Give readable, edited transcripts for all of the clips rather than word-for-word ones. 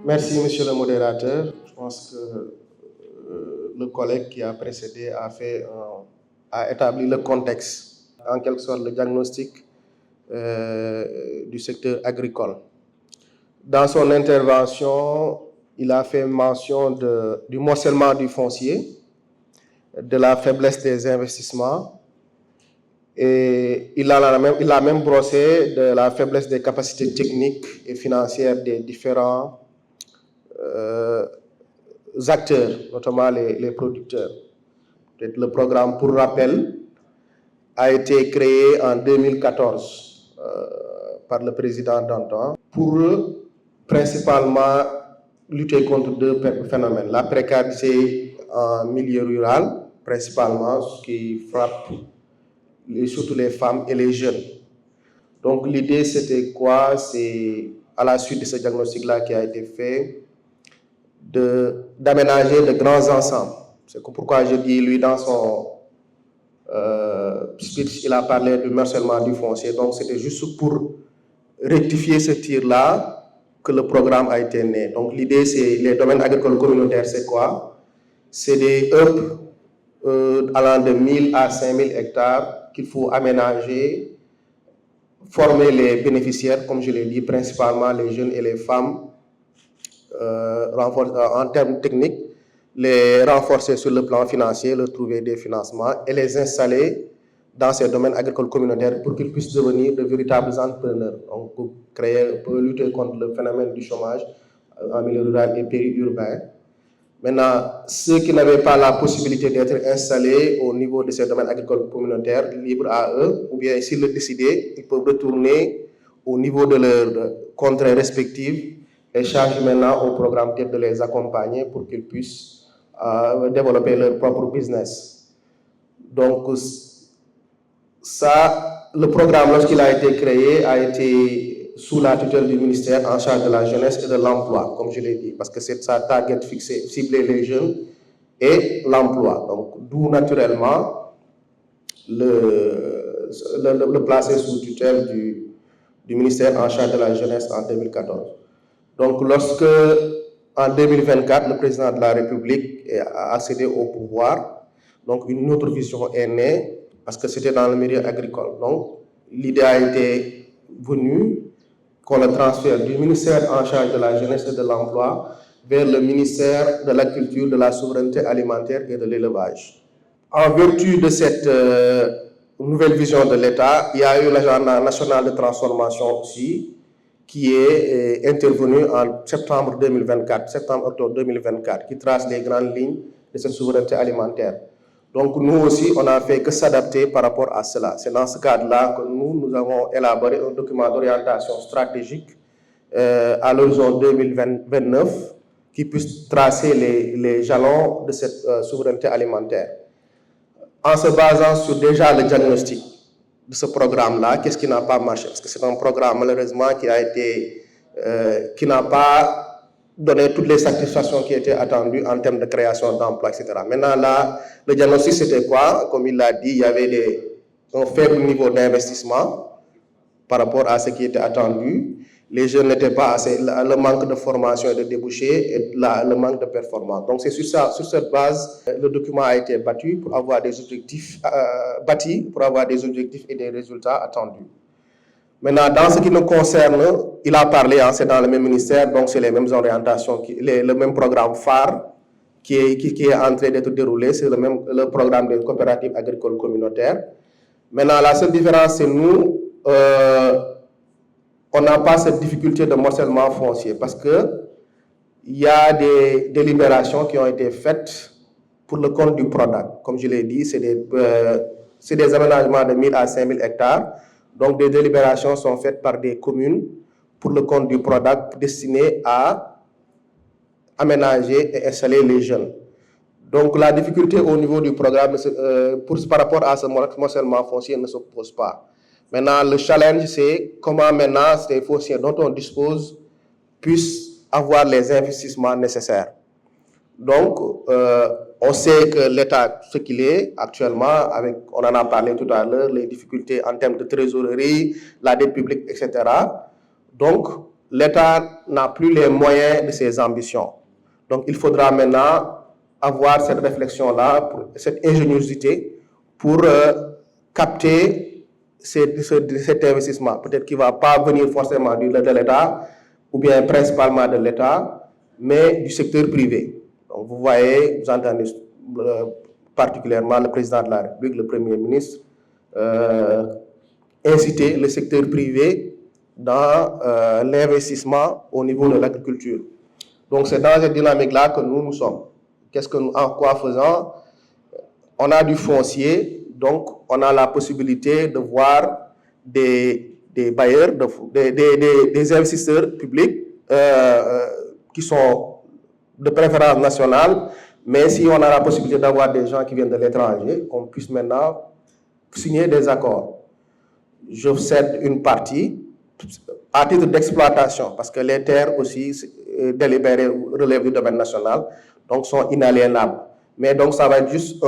Merci, monsieur le modérateur. Je pense que le collègue qui a précédé a établi le contexte, en quelque sorte le diagnostic du secteur agricole. Dans son intervention, il a fait mention du morcellement du foncier, de la faiblesse des investissements, et il a même brossé de la faiblesse des capacités techniques et financières des différents acteurs, notamment les producteurs. Le programme, pour rappel, a été créé en 2014 par le président d'antan pour principalement lutter contre deux phénomènes. La précarité en milieu rural, principalement, ce qui frappe surtout les femmes et les jeunes. Donc l'idée, c'était quoi? C'est à la suite de ce diagnostic-là qui a été fait, d'aménager de grands ensembles. C'est pourquoi je dis, lui, dans son speech, il a parlé du morcellement du foncier. Donc c'était juste pour rectifier ce tir-là que le programme a été né. Donc l'idée, c'est les domaines agricoles communautaires, c'est quoi? C'est des hubs allant de 1000 à 5000 hectares qu'il faut aménager, former les bénéficiaires, comme je l'ai dit, principalement les jeunes et les femmes, en termes techniques, les renforcer sur le plan financier, leur trouver des financements et les installer dans ces domaines agricoles communautaires pour qu'ils puissent devenir de véritables entrepreneurs. Donc, pour lutter contre le phénomène du chômage en milieu rural et périurbain. Maintenant, ceux qui n'avaient pas la possibilité d'être installés au niveau de ces domaines agricoles communautaires, libres à eux, ou bien s'ils le décidaient, ils peuvent retourner au niveau de leurs contrées respectives et charge maintenant au programme peut-être de les accompagner pour qu'ils puissent développer leur propre business. Donc, ça, le programme, lorsqu'il a été créé, a été sous la tutelle du ministère en charge de la jeunesse et de l'emploi, comme je l'ai dit, parce que c'est sa target fixée, cibler les jeunes et l'emploi. Donc, d'où naturellement le placer sous tutelle du ministère en charge de la jeunesse en 2014. Donc, lorsque, en 2024, le président de la République a accédé au pouvoir, donc une autre vision est née, parce que c'était dans le milieu agricole. Donc, l'idée a été venue qu'on le transfère du ministère en charge de la jeunesse et de l'emploi vers le ministère de l'Agriculture, de la souveraineté alimentaire et de l'élevage. En vertu de cette nouvelle vision de l'État, il y a eu l'agenda national de transformation aussi, qui est intervenu en septembre 2024, septembre-octobre 2024, qui trace les grandes lignes de cette souveraineté alimentaire. Donc nous aussi, on n'a fait que s'adapter par rapport à cela. C'est dans ce cadre-là que nous avons élaboré un document d'orientation stratégique à l'horizon 2029 qui puisse tracer les jalons de cette souveraineté alimentaire. En se basant sur déjà le diagnostic de ce programme-là, qu'est-ce qui n'a pas marché? Parce que c'est un programme malheureusement qui n'a pas donné toutes les satisfactions qui étaient attendues en termes de création d'emplois, etc. Maintenant, là, le diagnostic, c'était quoi? Comme il l'a dit, il y avait un faible niveau d'investissement par rapport à ce qui était attendu. Les jeunes n'étaient pas assez, le manque de formation et de débouchés et le manque de performance. Donc c'est sur cette base, le document a été battu pour avoir des objectifs, et des résultats attendus. Maintenant, dans ce qui nous concerne, il a parlé, c'est dans le même ministère, donc c'est les mêmes orientations, le même programme phare qui est en train d'être déroulé, c'est le programme des coopératives agricoles communautaires. Maintenant, la seule différence, c'est nous, on n'a pas cette difficulté de morcellement foncier parce que il y a des délibérations qui ont été faites pour le compte du PRODAC. Comme je l'ai dit, c'est des aménagements de 1000 à 5000 hectares. Donc, des délibérations sont faites par des communes pour le compte du PRODAC destinées à aménager et installer les jeunes. Donc, la difficulté au niveau du programme par rapport à ce morcellement foncier ne se pose pas. Maintenant, le challenge, c'est comment maintenant ces fonciers dont on dispose puissent avoir les investissements nécessaires. Donc, on sait que l'État, ce qu'il est actuellement, on en a parlé tout à l'heure, les difficultés en termes de trésorerie, la dette publique, etc. Donc, l'État n'a plus les moyens de ses ambitions. Donc, il faudra maintenant avoir cette réflexion-là, cette ingéniosité pour capter cet investissement. Peut-être qu'il ne va pas venir forcément de l'État, ou bien principalement de l'État, mais du secteur privé. Donc, vous voyez, vous entendez particulièrement le président de la République, le Premier ministre, inciter le secteur privé dans l'investissement au niveau de l'agriculture. Donc, c'est dans cette dynamique-là que nous sommes. En quoi faisant? On a du foncier, donc on a la possibilité de voir des bailleurs, des investisseurs publics qui sont de préférence nationale, mais si on a la possibilité d'avoir des gens qui viennent de l'étranger, on puisse maintenant signer des accords. Je cède une partie à titre d'exploitation, parce que les terres aussi délibérées relèvent du domaine national, donc sont inaliénables. Mais donc ça va être juste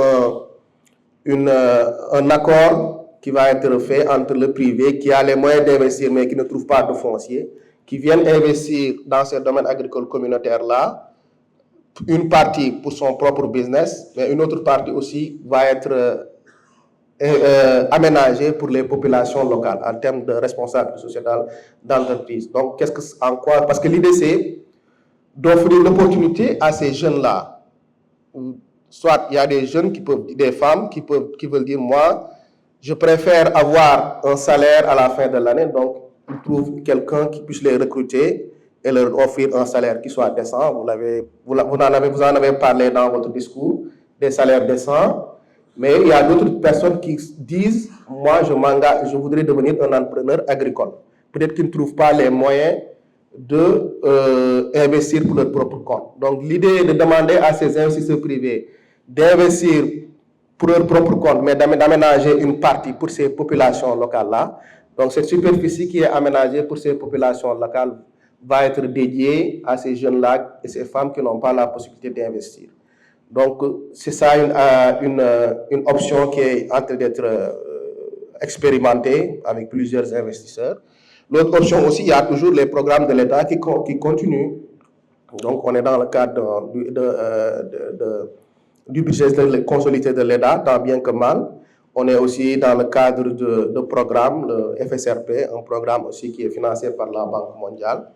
un accord qui va être fait entre le privé qui a les moyens d'investir mais qui ne trouve pas de foncier, qui viennent investir dans ces domaines agricoles communautaires-là, une partie pour son propre business, mais une autre partie aussi va être aménagée pour les populations locales en termes de responsabilité sociétale d'entreprise. Donc, parce que l'idée, c'est d'offrir l'opportunité à ces jeunes-là. Soit il y a des jeunes des femmes qui veulent dire, moi, je préfère avoir un salaire à la fin de l'année, donc ils trouvent quelqu'un qui puisse les recruter et leur offrir un salaire qui soit décent. Vous en avez parlé dans votre discours, des salaires décents, mais il y a d'autres personnes qui disent, moi, je voudrais devenir un entrepreneur agricole. Peut-être qu'ils ne trouvent pas les moyens d'investir pour leur propre compte. Donc, l'idée est de demander à ces investisseurs privés d'investir pour leur propre compte, mais d'aménager une partie pour ces populations locales-là. Donc, cette superficie qui est aménagée pour ces populations locales va être dédiée à ces jeunes-là et ces femmes qui n'ont pas la possibilité d'investir. Donc, c'est ça une option qui est en train d'être expérimentée avec plusieurs investisseurs. L'autre option aussi, il y a toujours les programmes de l'État qui continuent. Donc, on est dans le cadre du budget consolidé de l'État, tant bien que mal. On est aussi dans le cadre de programme, le FSRP, un programme aussi qui est financé par la Banque mondiale,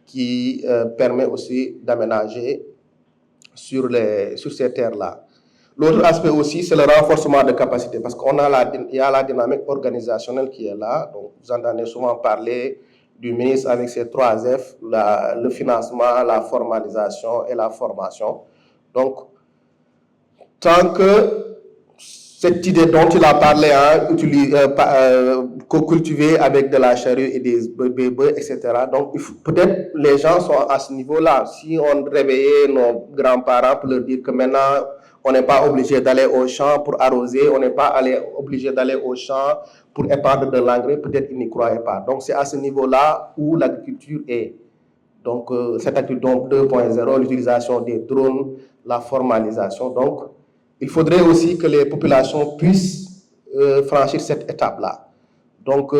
qui permet aussi d'aménager sur ces terres-là. L'autre aspect aussi, c'est le renforcement de capacité, parce qu'il y a la dynamique organisationnelle qui est là. Donc, vous entendez souvent parler du ministre avec ses 3 F, le financement, la formalisation et la formation. Donc, tant que cette idée dont il a parlé, cultiver avec de la charrue et des bébés, etc. Donc, peut-être les gens sont à ce niveau-là. Si on réveillait nos grands-parents pour leur dire que maintenant, on n'est pas obligé d'aller au champ pour arroser, on n'est pas obligé d'aller au champ pour épandre de l'engrais, peut-être qu'ils n'y croyaient pas. Donc, c'est à ce niveau-là où l'agriculture est. Donc, cette agriculture 2.0, l'utilisation des drones, la formalisation. Donc, il faudrait aussi que les populations puissent franchir cette étape-là. Donc,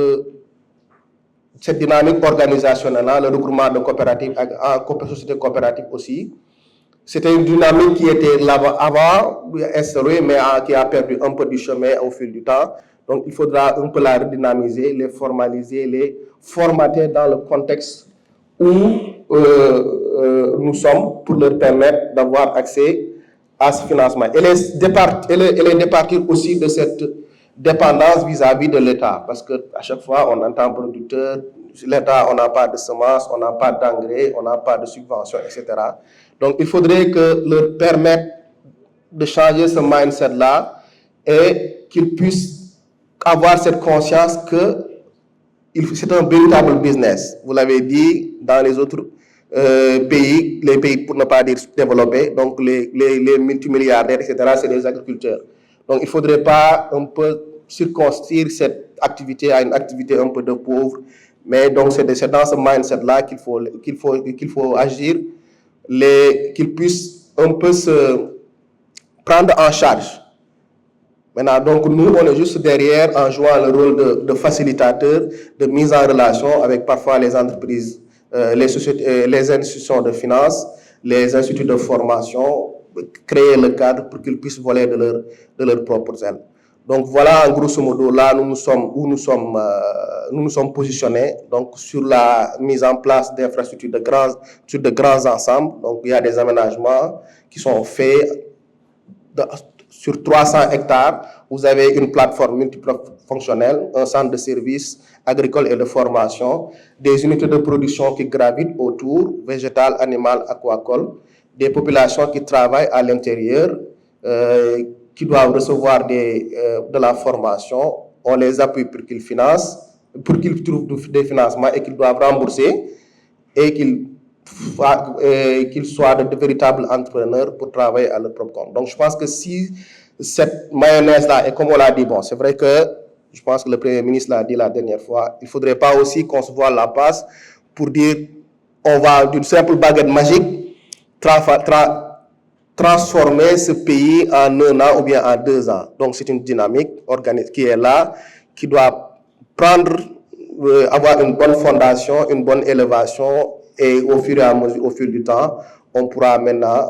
cette dynamique organisationnelle-là, le regroupement de coopératives, en sociétés coopératives aussi, c'était une dynamique qui était là avant instaurée, mais qui a perdu un peu du chemin au fil du temps. Donc, il faudra un peu la redynamiser, les formaliser, les formater dans le contexte où nous sommes pour leur permettre d'avoir accès à ce financement. Et les départir aussi de cette dépendance vis-à-vis de l'État, parce qu'à chaque fois, on entend producteur, l'État, on n'a pas de semences, on n'a pas d'engrais, on n'a pas de subventions, etc. Donc, il faudrait que leur permettre de changer ce mindset-là et qu'ils puissent avoir cette conscience que c'est un véritable business. Vous l'avez dit, dans les autres pays, les pays pour ne pas dire développés, donc les multimilliardaires, etc., c'est des agriculteurs. Donc, il ne faudrait pas un peu circonscrire cette activité à une activité un peu de pauvre, mais donc c'est dans ce mindset-là qu'il faut agir, qu'ils puissent un peu se prendre en charge. Maintenant, donc nous, on est juste derrière en jouant le rôle de facilitateur, de mise en relation avec parfois les entreprises les institutions de finance, les instituts de formation, créer le cadre pour qu'ils puissent voler de leurs propres ailes. Donc voilà, en grosso modo, là nous nous sommes positionnés donc sur la mise en place d'infrastructures sur de grands ensembles. Donc il y a des aménagements qui sont faits sur 300 hectares. Vous avez une plateforme multifonctionnelle, un centre de services agricoles et de formation, des unités de production qui gravitent autour, végétales, animales, aquacoles, des populations qui travaillent à l'intérieur, qui doivent recevoir de la formation. On les appuie pour qu'ils financent, pour qu'ils trouvent des financements et qu'ils doivent rembourser et qu'ils soient de véritables entrepreneurs pour travailler à leur propre compte. Donc je pense que si cette mayonnaise-là, et comme on l'a dit, bon, c'est vrai que je pense que le Premier ministre l'a dit la dernière fois, il ne faudrait pas aussi qu'on se voie la passe pour dire on va d'une simple baguette magique transformer ce pays en 1 an ou bien en 2 ans. Donc c'est une dynamique organique qui est là, qui doit avoir une bonne fondation, une bonne élévation, et au fur et à mesure, au fil du temps, on pourra maintenant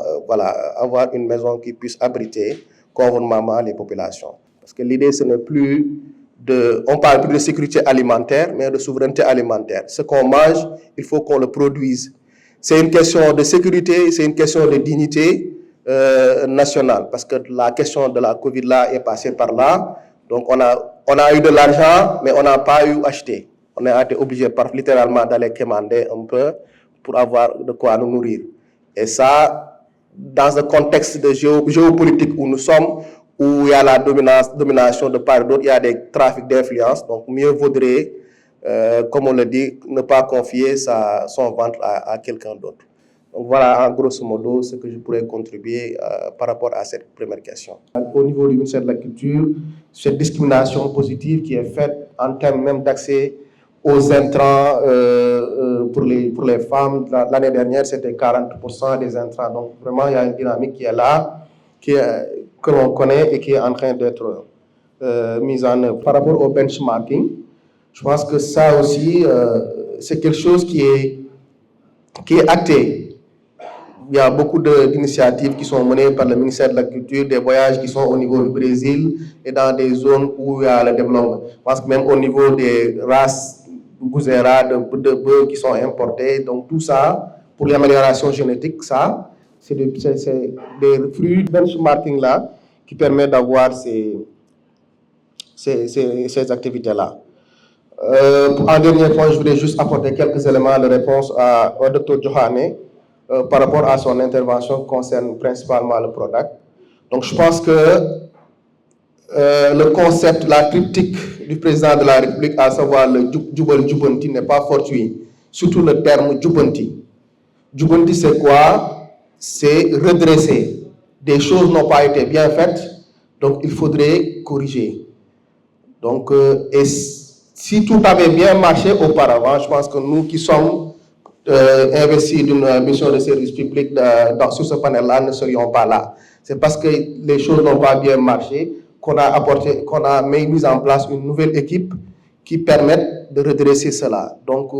avoir une maison qui puisse abriter convenablement les populations. Parce que l'idée, ce n'est plus on parle plus de sécurité alimentaire, mais de souveraineté alimentaire. Ce qu'on mange, il faut qu'on le produise. C'est une question de sécurité, c'est une question de dignité nationale, parce que la question de la Covid là est passée par là. Donc on a eu de l'argent, mais on n'a pas eu acheté. On a été obligé littéralement d'aller commander un peu pour avoir de quoi nous nourrir. Et ça, dans un contexte de géopolitique où nous sommes, où il y a la domination de part et d'autre, il y a des trafics d'influence. Donc mieux vaudrait, comme on le dit, ne pas confier son ventre à quelqu'un d'autre. Donc voilà, en grosso modo, ce que je pourrais contribuer par rapport à cette première question. Au niveau du ministère de la Culture, cette discrimination positive qui est faite en termes même d'accès aux intrants pour les femmes. L'année dernière, c'était 40% des intrants. Donc vraiment, il y a une dynamique qui est là, que l'on connaît et qui est en train d'être mise en œuvre. Par rapport au benchmarking, je pense que ça aussi, c'est quelque chose qui est acté. Il y a beaucoup d'initiatives qui sont menées par le ministère de la Culture, des voyages qui sont au niveau du Brésil et dans des zones où il y a le développement. Je pense que même au niveau des races Gouzera, de bœufs qui sont importés, donc tout ça, pour l'amélioration génétique, ça, c'est des fruits de benchmarking-là qui permettent d'avoir ces activités-là. En dernier point, je voulais juste apporter quelques éléments de réponse au Dr Johane par rapport à son intervention qui concerne principalement le PRODAC. Donc je pense que le concept, la triptyque du président de la République, à savoir le Djubal Djubanti, n'est pas fortuit. Surtout le terme Djubanti. Djubanti, c'est quoi? C'est redresser. Des choses n'ont pas été bien faites, donc il faudrait corriger. Donc, et si tout avait bien marché auparavant, je pense que nous qui sommes investis d'une mission de service public sur ce panel-là ne serions pas là. C'est parce que les choses n'ont pas bien marché qu'on a mis en place une nouvelle équipe qui permette de redresser cela. Donc,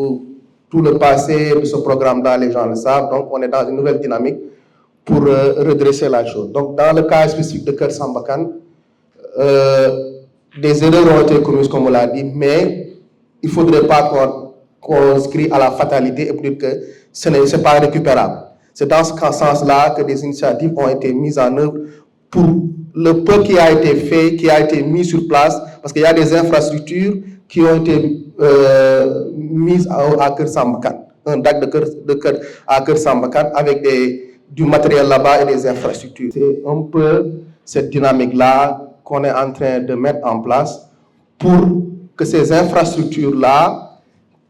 tout le passé de ce programme-là, les gens le savent. Donc, on est dans une nouvelle dynamique pour redresser la chose. Donc, dans le cas spécifique de Kër Sambakan, des erreurs ont été commises, comme on l'a dit, mais il ne faudrait pas qu'on se crie à la fatalité et pour dire que ce n'est pas récupérable. C'est dans ce sens-là que des initiatives ont été mises en œuvre pour le peu qui a été fait, qui a été mis sur place, parce qu'il y a des infrastructures qui ont été mises à Kër Sambakan, un DAC à Kër Sambakan avec du matériel là-bas et des infrastructures. C'est un peu cette dynamique-là qu'on est en train de mettre en place pour que ces infrastructures-là,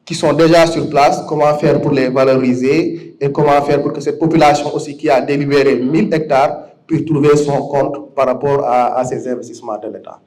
qui sont déjà sur place, comment faire pour les valoriser et comment faire pour que cette population aussi qui a délibéré 1000 hectares puisse trouver son compte par rapport à ces investissements de l'État.